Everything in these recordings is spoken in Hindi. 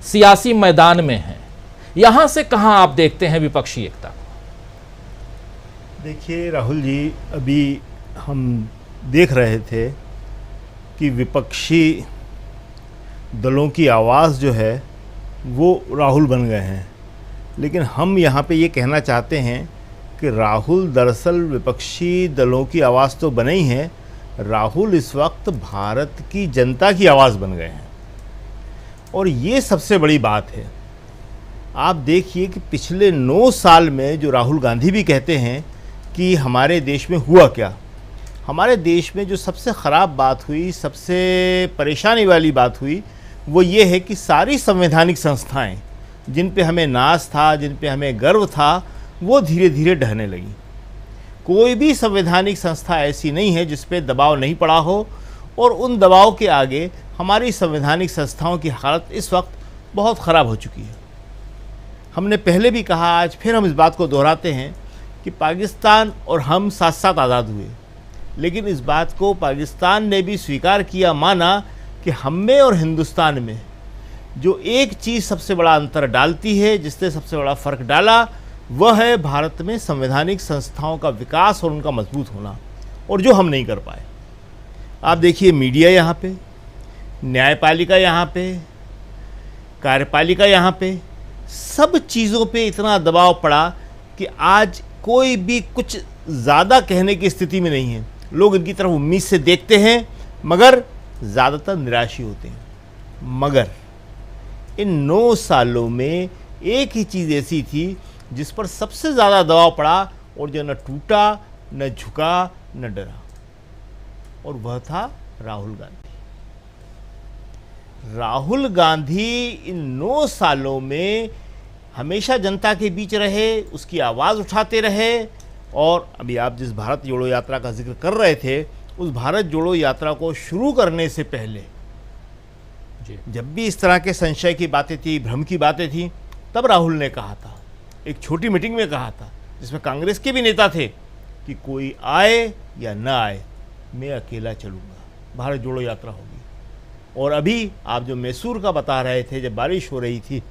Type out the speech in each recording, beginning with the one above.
सियासी मैदान में हैं, यहां से कहां आप देखते हैं विपक्षी एकता को? देखिए राहुल जी, अभी हम देख रहे थे कि विपक्षी दलों की आवाज़ जो है वो राहुल बन गए हैं, लेकिन हम यहाँ पे ये कहना चाहते हैं कि राहुल दरअसल विपक्षी दलों की आवाज़ तो बने ही हैं, राहुल इस वक्त भारत की जनता की आवाज़ बन गए हैं। और ये सबसे बड़ी बात है। आप देखिए कि पिछले 9 साल में जो राहुल गांधी भी कहते हैं कि हमारे देश में हुआ क्या, हमारे देश में जो सबसे ख़राब बात हुई, सबसे परेशानी वाली बात हुई, वो ये है कि सारी संवैधानिक संस्थाएं जिन पे हमें नाज था, जिन पे हमें गर्व था, वो धीरे धीरे ढहने लगी। कोई भी संवैधानिक संस्था ऐसी नहीं है जिस पे दबाव नहीं पड़ा हो, और उन दबाव के आगे हमारी संवैधानिक संस्थाओं की हालत इस वक्त बहुत ख़राब हो चुकी है। हमने पहले भी कहा, आज फिर हम इस बात को दोहराते हैं कि पाकिस्तान और हम साथ साथ आज़ाद हुए, लेकिन इस बात को पाकिस्तान ने भी स्वीकार किया, माना कि हम में और हिंदुस्तान में जो एक चीज़ सबसे बड़ा अंतर डालती है, जिसने सबसे बड़ा फ़र्क डाला, वह है भारत में संवैधानिक संस्थाओं का विकास और उनका मजबूत होना, और जो हम नहीं कर पाए। आप देखिए, मीडिया यहाँ पे, न्यायपालिका यहाँ पे, कार्यपालिका यहाँ पे, सब चीज़ों पे इतना दबाव पड़ा कि आज कोई भी कुछ ज़्यादा कहने की स्थिति में नहीं है। लोग इनकी तरफ उम्मीद से देखते हैं, मगर ज़्यादातर निराश ही होते हैं। मगर इन 9 सालों में एक ही चीज़ ऐसी थी जिस पर सबसे ज़्यादा दबाव पड़ा, और जो न टूटा, न झुका, न डरा, और वह था राहुल गांधी। राहुल गांधी इन 9 सालों में हमेशा जनता के बीच रहे, उसकी आवाज़ उठाते रहे, और अभी आप जिस भारत जोड़ो यात्रा का जिक्र कर रहे थे, उस भारत जोड़ो यात्रा को शुरू करने से पहले जब भी इस तरह के संशय की बातें थी, भ्रम की बातें थी, तब राहुल ने कहा था, एक छोटी मीटिंग में कहा था, जिसमें कांग्रेस के भी नेता थे, कि कोई आए या ना आए, मैं अकेला चलूँगा, भारत जोड़ो यात्रा होगी। और अभी आप जो मैसूर का बता रहे थे, जब बारिश हो रही थी,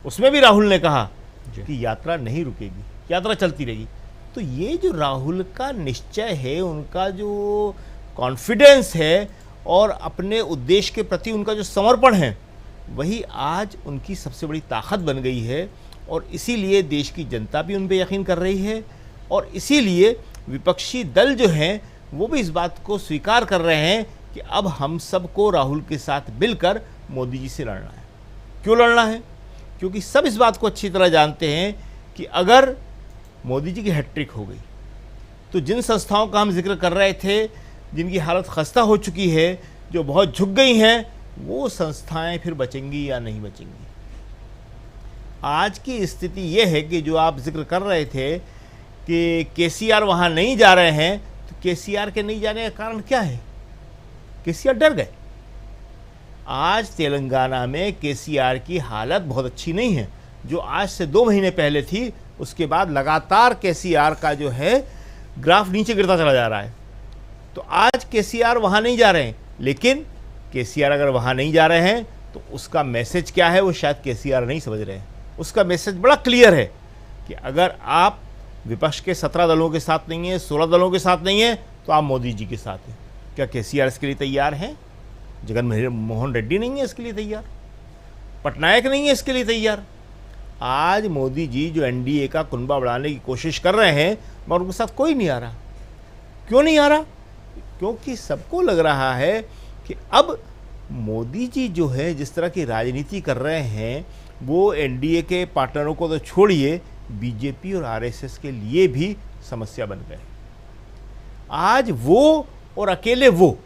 उसमें भी राहुल ने कहा कि यात्रा नहीं रुकेगी, यात्रा चलती रहेगी। तो ये जो राहुल का निश्चय है, उनका जो कॉन्फिडेंस है, और अपने उद्देश्य के प्रति उनका जो समर्पण है, वही आज उनकी सबसे बड़ी ताकत बन गई है। और इसीलिए देश की जनता भी उन पर यकीन कर रही है, और इसीलिए विपक्षी दल जो हैं वो भी इस बात को स्वीकार कर रहे हैं कि अब हम सबको राहुल के साथ मिलकर मोदी जी से लड़ना है। क्यों लड़ना है? क्योंकि सब इस बात को अच्छी तरह जानते हैं कि अगर मोदी जी की हैट्रिक हो गई, तो जिन संस्थाओं का हम जिक्र कर रहे थे, जिनकी हालत खस्ता हो चुकी है, जो बहुत झुक गई हैं, वो संस्थाएं फिर बचेंगी या नहीं बचेंगी। आज की स्थिति ये है कि जो आप जिक्र कर रहे थे कि केसीआर वहाँ नहीं जा रहे हैं, तो केसीआर के नहीं जाने का कारण क्या है? केसीआर डर गए। आज तेलंगाना में केसीआर की हालत बहुत अच्छी नहीं है, जो आज से 2 महीने पहले थी। उसके बाद लगातार केसीआर का जो है ग्राफ नीचे गिरता चला जा रहा है। तो आज केसीआर वहाँ नहीं जा रहे हैं, लेकिन केसीआर अगर वहाँ नहीं जा रहे हैं तो उसका मैसेज क्या है, वो शायद केसीआर नहीं समझ रहे हैं। उसका मैसेज बड़ा क्लियर है कि अगर आप विपक्ष के 17 दलों के साथ नहीं हैं, 16 दलों के साथ नहीं हैं, तो आप मोदी जी के साथ हैं। क्या केसीआर इसके लिए तैयार हैं? जगन मोहन रेड्डी नहीं है इसके लिए तैयार, पटनायक नहीं है इसके लिए तैयार। आज मोदी जी जो एनडीए का कुनबा बढ़ाने की कोशिश कर रहे हैं, मगर उनके साथ कोई नहीं आ रहा। क्यों नहीं आ रहा? क्योंकि सबको लग रहा है कि अब मोदी जी जो है जिस तरह की राजनीति कर रहे हैं, वो एनडीए के पार्टनरों को तो छोड़िए, बीजेपी और आरएसएस के लिए भी समस्या बन गए। आज वो और अकेले वो,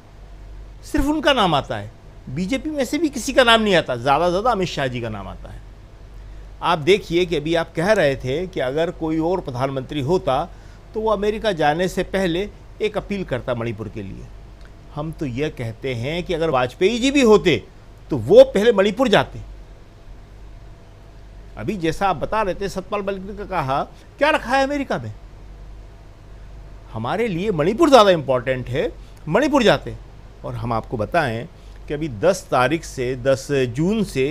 सिर्फ उनका नाम आता है। बीजेपी में से भी किसी का नाम नहीं आता, ज़्यादा से ज़्यादा अमित शाह जी का नाम आता है। आप देखिए कि अभी आप कह रहे थे कि अगर कोई और प्रधानमंत्री होता तो वो अमेरिका जाने से पहले एक अपील करता मणिपुर के लिए। हम तो यह कहते हैं कि अगर वाजपेयी जी भी होते तो वो पहले मणिपुर जाते। अभी जैसा आप बता रहे थे, सतपाल मलिक ने कहा क्या रखा है अमेरिका में, हमारे लिए मणिपुर ज़्यादा इम्पॉर्टेंट है, मणिपुर जाते। और हम आपको बताएं कि अभी 10 तारीख से 10 जून से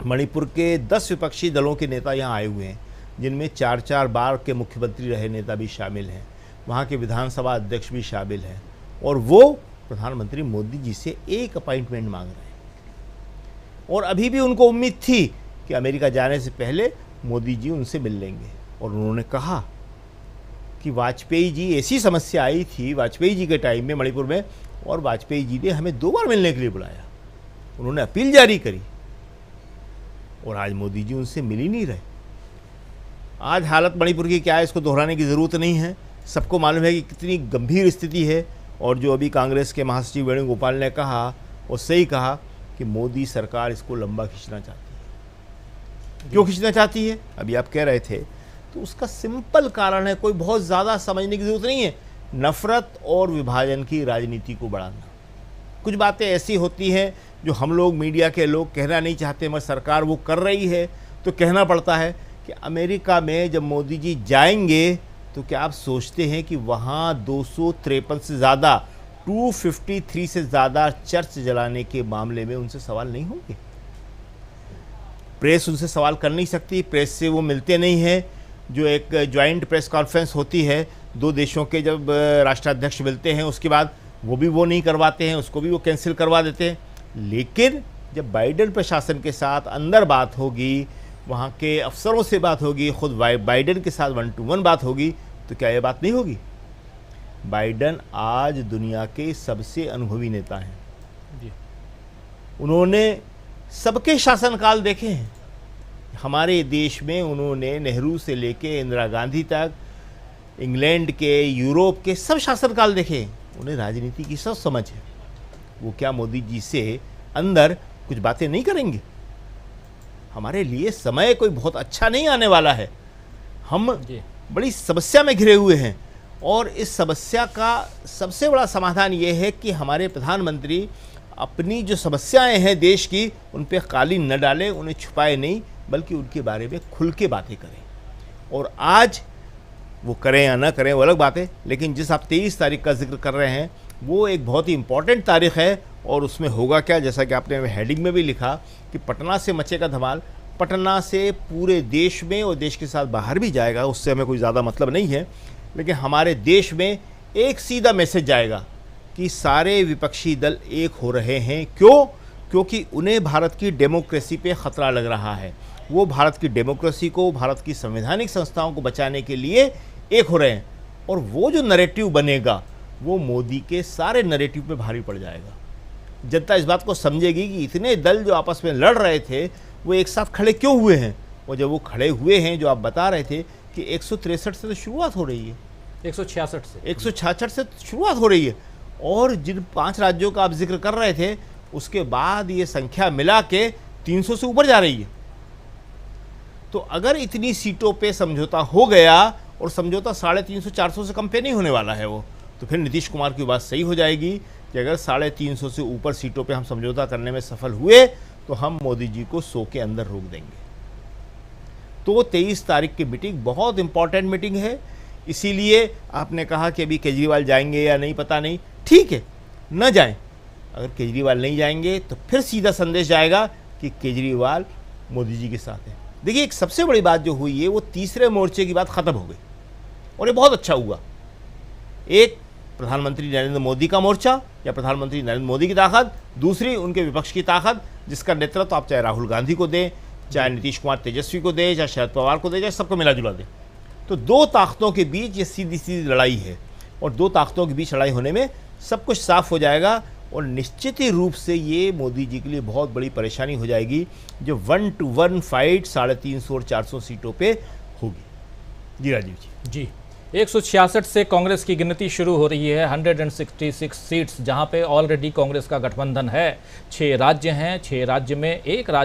मणिपुर के 10 विपक्षी दलों के नेता यहाँ आए हुए हैं, जिनमें 4-4 बार के मुख्यमंत्री रहे नेता भी शामिल हैं, वहाँ के विधानसभा अध्यक्ष भी शामिल हैं, और वो प्रधानमंत्री मोदी जी से एक अपॉइंटमेंट मांग रहे हैं। और अभी भी उनको उम्मीद थी कि अमेरिका जाने से पहले मोदी जी उनसे मिल लेंगे, और उन्होंने कहा कि वाजपेयी जी, ऐसी समस्या आई थी वाजपेयी जी के टाइम में मणिपुर में, और वाजपेयी जी ने हमें 2 बार मिलने के लिए बुलाया, उन्होंने अपील जारी करी, और आज मोदी जी उनसे मिल ही नहीं रहे। आज हालत मणिपुर की क्या है इसको दोहराने की ज़रूरत नहीं है, सबको मालूम है कि कितनी गंभीर स्थिति है। और जो अभी कांग्रेस के महासचिव वेणुगोपाल ने कहा, वो सही कहा कि मोदी सरकार इसको लंबा खींचना चाहती है। क्यों खींचना चाहती है, अभी आप कह रहे थे, तो उसका सिंपल कारण है, कोई बहुत ज़्यादा समझने की ज़रूरत नहीं है, नफ़रत और विभाजन की राजनीति को बढ़ाना। कुछ बातें ऐसी होती हैं जो हम लोग मीडिया के लोग कहना नहीं चाहते, मगर सरकार वो कर रही है तो कहना पड़ता है कि अमेरिका में जब मोदी जी जाएंगे तो क्या आप सोचते हैं कि वहाँ 253 से ज़्यादा 253 से ज़्यादा चर्च जलाने के मामले में उनसे सवाल नहीं होंगे? प्रेस उनसे सवाल कर नहीं सकती, प्रेस से वो मिलते नहीं हैं। जो एक ज्वाइंट प्रेस कॉन्फ्रेंस होती है 2 देशों के, जब राष्ट्राध्यक्ष मिलते हैं उसके बाद वो नहीं करवाते हैं, उसको भी वो कैंसिल करवा देते हैं। लेकिन जब बाइडेन प्रशासन के साथ अंदर बात होगी, वहाँ के अफसरों से बात होगी, खुद बाइडेन के साथ 1-to-1 बात होगी, तो क्या ये बात नहीं होगी? बाइडेन आज दुनिया के सबसे अनुभवी नेता हैं जी। उन्होंने सबके शासनकाल देखे हैं। हमारे देश में उन्होंने नेहरू से लेके इंदिरा गांधी तक, इंग्लैंड के, यूरोप के सब शासनकाल देखे हैं। उन्हें राजनीति की सब समझ है। वो क्या मोदी जी से अंदर कुछ बातें नहीं करेंगे? हमारे लिए समय कोई बहुत अच्छा नहीं आने वाला है। हम बड़ी समस्या में घिरे हुए हैं, और इस समस्या का सबसे बड़ा समाधान ये है कि हमारे प्रधानमंत्री अपनी जो समस्याएं हैं देश की, उन पे कालीन न डालें, उन्हें छुपाए नहीं, बल्कि उनके बारे में खुल के बातें करें। और आज वो करें या ना करें वो अलग बात है, लेकिन जिस आप 23 तारीख का जिक्र कर रहे हैं वो एक बहुत ही इम्पॉर्टेंट तारीख है। और उसमें होगा क्या, जैसा कि आपने हेडिंग में भी लिखा कि पटना से मचेगा धमाल। पटना से पूरे देश में और देश के साथ बाहर भी जाएगा, उससे हमें कोई ज़्यादा मतलब नहीं है, लेकिन हमारे देश में एक सीधा मैसेज जाएगा कि सारे विपक्षी दल एक हो रहे हैं। क्यों? क्योंकि उन्हें भारत की डेमोक्रेसी पे ख़तरा लग रहा है। वो भारत की डेमोक्रेसी को, भारत की संवैधानिक संस्थाओं को बचाने के लिए एक हो रहे हैं, और वो जो नैरेटिव बनेगा वो मोदी के सारे नैरेटिव पे भारी पड़ जाएगा। जनता इस बात को समझेगी कि इतने दल जो आपस में लड़ रहे थे वो एक साथ खड़े क्यों हुए हैं, और जब वो खड़े हुए हैं, जो आप बता रहे थे कि 163 से तो शुरुआत हो रही है, 166 से शुरुआत हो रही है, और जिन 5 राज्यों का आप जिक्र कर रहे थे उसके बाद ये संख्या मिला के 300 से ऊपर जा रही है। तो अगर इतनी सीटों पे समझौता हो गया, और समझौता 350-400 से कम पे नहीं होने वाला है वो, तो फिर नीतीश कुमार की बात सही हो जाएगी कि अगर 350 से ऊपर सीटों पे हम समझौता करने में सफल हुए तो हम मोदी जी को 100 के अंदर रोक देंगे। तो 23 तारीख की मीटिंग बहुत इंपॉर्टेंट मीटिंग है। इसीलिए आपने कहा कि अभी केजरीवाल जाएंगे या नहीं, पता नहीं, ठीक है, न जाएं। अगर केजरीवाल नहीं जाएंगे तो फिर सीधा संदेश जाएगा कि केजरीवाल मोदी जी के साथ है। देखिए, एक सबसे बड़ी बात जो हुई है वो तीसरे मोर्चे की बात ख़त्म हो गई, और ये बहुत अच्छा हुआ। एक प्रधानमंत्री नरेंद्र मोदी का मोर्चा या प्रधानमंत्री नरेंद्र मोदी की ताकत, दूसरी उनके विपक्ष की ताकत, जिसका नेतृत्व आप चाहे राहुल गांधी को दें, चाहे नीतीश कुमार तेजस्वी को दें, चाहे शरद पवार को दें, चाहे सबको मिला जुला दें। तो 2 ताकतों के बीच ये सीधी सीधी लड़ाई है, और 2 ताकतों के बीच लड़ाई होने में सब कुछ साफ हो जाएगा, और निश्चित ही रूप से ये मोदी जी के लिए बहुत बड़ी परेशानी हो जाएगी जो 1-to-1 फाइट 350 और 400 सीटों पे होगी। जी राजीव जी। 166 से कांग्रेस की गिनती शुरू हो रही है। 166 सीट्स, जहां पे ऑलरेडी कांग्रेस का गठबंधन है। 6 राज्य हैं, 6 राज्य में एक राज्य